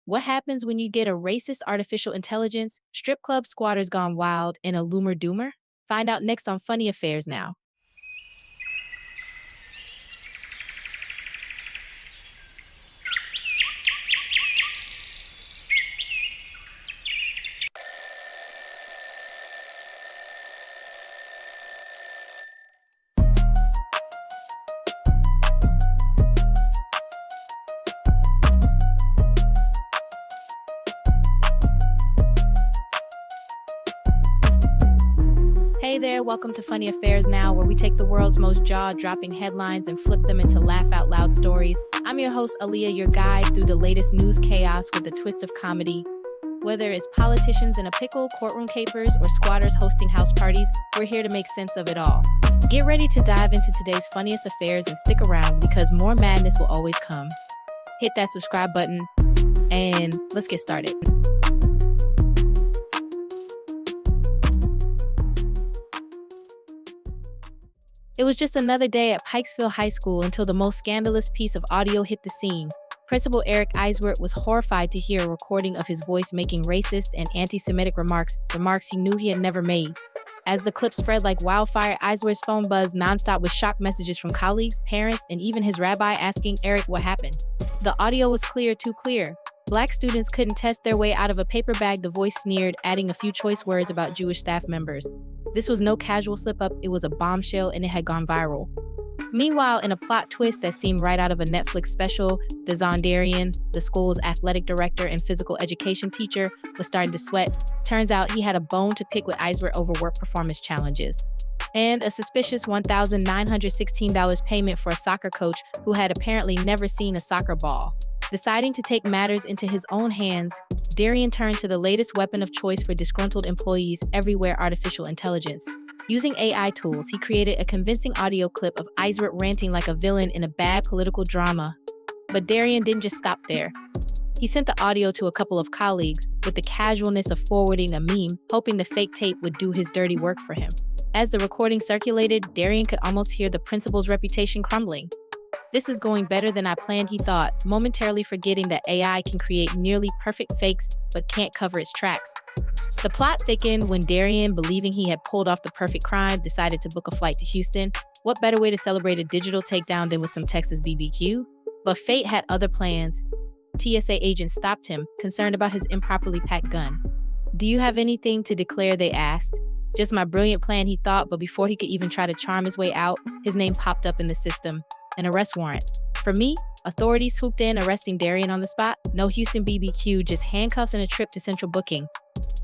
What happens when you get a racist artificial intelligence, strip club squatters gone wild, and a loomer doomer? Find out next on Funny Affairs Now. Hey there, welcome to Funny Affairs Now, where we take the world's most jaw-dropping headlines and flip them into laugh-out-loud stories. I'm your host, Aaliyah, your guide through the latest news chaos with a twist of comedy. Whether it's politicians in a pickle, courtroom capers, or squatters hosting house parties, we're here to make sense of it all. Get ready to dive into today's funniest affairs and stick around because more madness will always come. Hit that subscribe button, and let's get started. It was just another day at Pikesville High School until the most scandalous piece of audio hit the scene. Principal Eric Eiswert was horrified to hear a recording of his voice making racist and anti-Semitic remarks he knew he had never made. As the clip spread like wildfire, Eiswert's phone buzzed nonstop with shocked messages from colleagues, parents, and even his rabbi asking Eric what happened. The audio was clear, too clear. Black students couldn't test their way out of a paper bag, the voice sneered, adding a few choice words about Jewish staff members. This was no casual slip-up, it was a bombshell and it had gone viral. Meanwhile, in a plot twist that seemed right out of a Netflix special, Darian, the school's athletic director and physical education teacher, was starting to sweat. Turns out he had a bone to pick with Eiswert over work performance challenges. And a suspicious $1,916 payment for a soccer coach who had apparently never seen a soccer ball. Deciding to take matters into his own hands, Darian turned to the latest weapon of choice for disgruntled employees everywhere: artificial intelligence. Using AI tools, he created a convincing audio clip of Eiswert ranting like a villain in a bad political drama. But Darian didn't just stop there. He sent the audio to a couple of colleagues with the casualness of forwarding a meme, hoping the fake tape would do his dirty work for him. As the recording circulated, Darian could almost hear the principal's reputation crumbling. "This is going better than I planned," he thought, momentarily forgetting that AI can create nearly perfect fakes but can't cover its tracks. The plot thickened when Darian, believing he had pulled off the perfect crime, decided to book a flight to Houston. What better way to celebrate a digital takedown than with some Texas BBQ? But fate had other plans. TSA agents stopped him, concerned about his improperly packed gun. "Do you have anything to declare?" they asked. "Just my brilliant plan," he thought, but before he could even try to charm his way out, his name popped up in the system. An arrest warrant. For me, authorities swooped in, arresting Darian on the spot. No Houston BBQ, just handcuffs and a trip to central booking.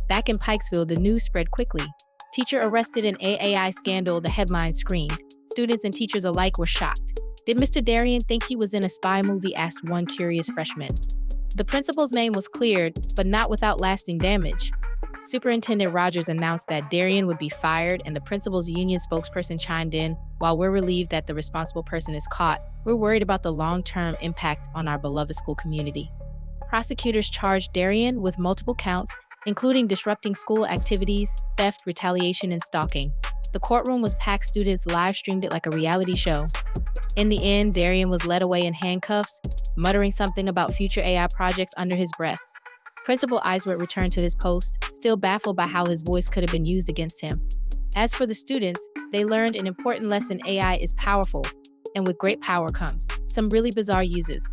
Back in Pikesville, the news spread quickly. "Teacher arrested in AI scandal," the headline screamed. Students and teachers alike were shocked. "Did Mr. Darian think he was in a spy movie?" asked one curious freshman. The principal's name was cleared, but not without lasting damage. Superintendent Rogers announced that Darian would be fired, and the principal's union spokesperson chimed in, "While we're relieved that the responsible person is caught, we're worried about the long-term impact on our beloved school community." Prosecutors charged Darian with multiple counts, including disrupting school activities, theft, retaliation, and stalking. The courtroom was packed, students live-streamed it like a reality show. In the end, Darian was led away in handcuffs, muttering something about future AI projects under his breath. Principal Eiswert returned to his post, still baffled by how his voice could have been used against him. As for the students, they learned an important lesson: AI is powerful, and with great power comes some really bizarre uses.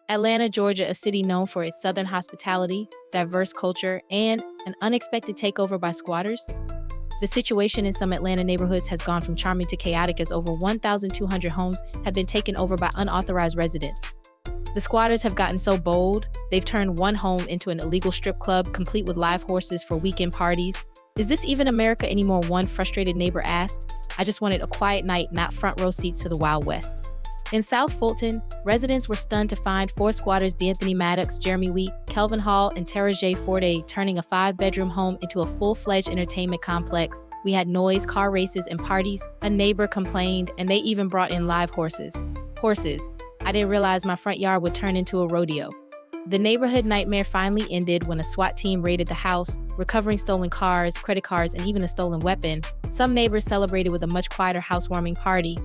Atlanta, Georgia, a city known for its southern hospitality, diverse culture, and an unexpected takeover by squatters. The situation in some Atlanta neighborhoods has gone from charming to chaotic as over 1,200 homes have been taken over by unauthorized residents. The squatters have gotten so bold, they've turned one home into an illegal strip club, complete with live horses for weekend parties. "Is this even America anymore?" one frustrated neighbor asked. "I just wanted a quiet night, not front row seats to the Wild West." In South Fulton, residents were stunned to find four squatters: D'Anthony Maddox, Jeremy Wheat, Kelvin Hall, and Tara J. Forday, turning a 5-bedroom home into a full-fledged entertainment complex. "We had noise, car races, and parties," a neighbor complained, "and they even brought in live horses. Horses. I didn't realize my front yard would turn into a rodeo." The neighborhood nightmare finally ended when a SWAT team raided the house, recovering stolen cars, credit cards, and even a stolen weapon. Some neighbors celebrated with a much quieter housewarming party.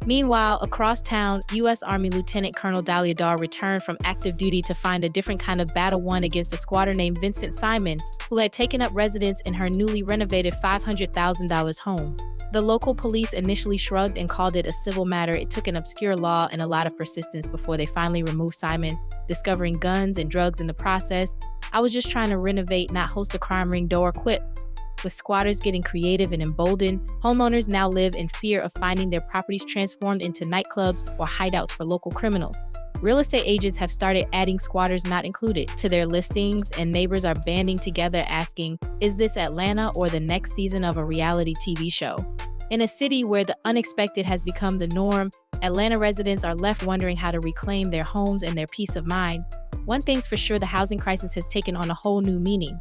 Meanwhile, across town, U.S. Army Lieutenant Colonel Daliadar returned from active duty to find a different kind of battle won against a squatter named Vincent Simon, who had taken up residence in her newly renovated $500,000 home. The local police initially shrugged and called it a civil matter. It took an obscure law and a lot of persistence before they finally removed Simon, discovering guns and drugs in the process. I was just trying to renovate, not host a crime ring, Doar quip. With squatters getting creative and emboldened, homeowners now live in fear of finding their properties transformed into nightclubs or hideouts for local criminals. Real estate agents have started adding squatters not included to their listings, and neighbors are banding together asking, is this Atlanta or the next season of a reality TV show? In a city where the unexpected has become the norm, Atlanta residents are left wondering how to reclaim their homes and their peace of mind. One thing's for sure, the housing crisis has taken on a whole new meaning.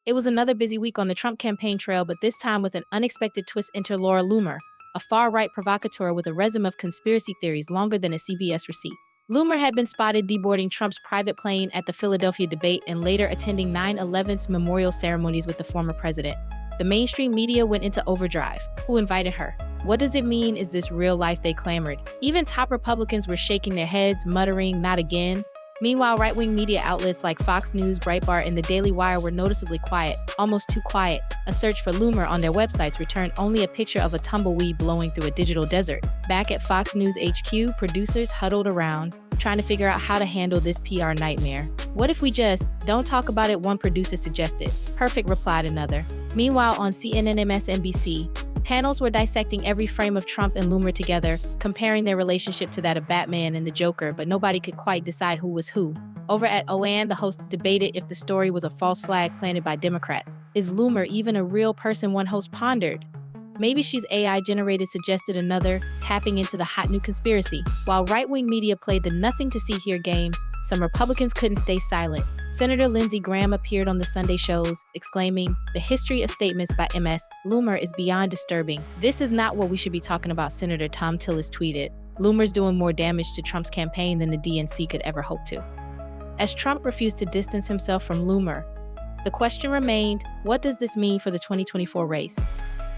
It was another busy week on the Trump campaign trail, but this time with an unexpected twist. Enter Laura Loomer, a far-right provocateur with a resume of conspiracy theories longer than a CBS receipt. Loomer had been spotted deboarding Trump's private plane at the Philadelphia debate and later attending 9/11's memorial ceremonies with the former president. The mainstream media went into overdrive. Who invited her? What does it mean? Is this real life? They clamored. Even top Republicans were shaking their heads, muttering, not again. Meanwhile, right-wing media outlets like Fox News, Breitbart, and the Daily Wire were noticeably quiet, almost too quiet. A search for Loomer on their websites returned only a picture of a tumbleweed blowing through a digital desert. Back at Fox News HQ, producers huddled around, trying to figure out how to handle this PR nightmare. What if we just don't talk about it? One producer suggested. Perfect, replied another. Meanwhile, on CNN and MSNBC, panels were dissecting every frame of Trump and Loomer together, comparing their relationship to that of Batman and the Joker, but nobody could quite decide who was who. Over at OAN, the host debated if the story was a false flag planted by Democrats. Is Loomer even a real person? One host pondered. Maybe she's AI generated, suggested another, tapping into the hot new conspiracy. While right-wing media played the nothing to see here game, some Republicans couldn't stay silent. Senator Lindsey Graham appeared on the Sunday shows, exclaiming, "The history of statements by MS. Loomer is beyond disturbing. This is not what we should be talking about," Senator Tom Tillis tweeted. Loomer's doing more damage to Trump's campaign than the DNC could ever hope to. As Trump refused to distance himself from Loomer, the question remained, what does this mean for the 2024 race?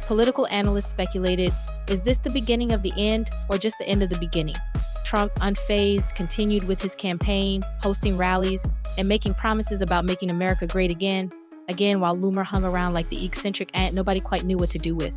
Political analysts speculated, is this the beginning of the end or just the end of the beginning? Trump, unfazed, continued with his campaign, hosting rallies, and making promises about making America great again, while Loomer hung around like the eccentric aunt nobody quite knew what to do with.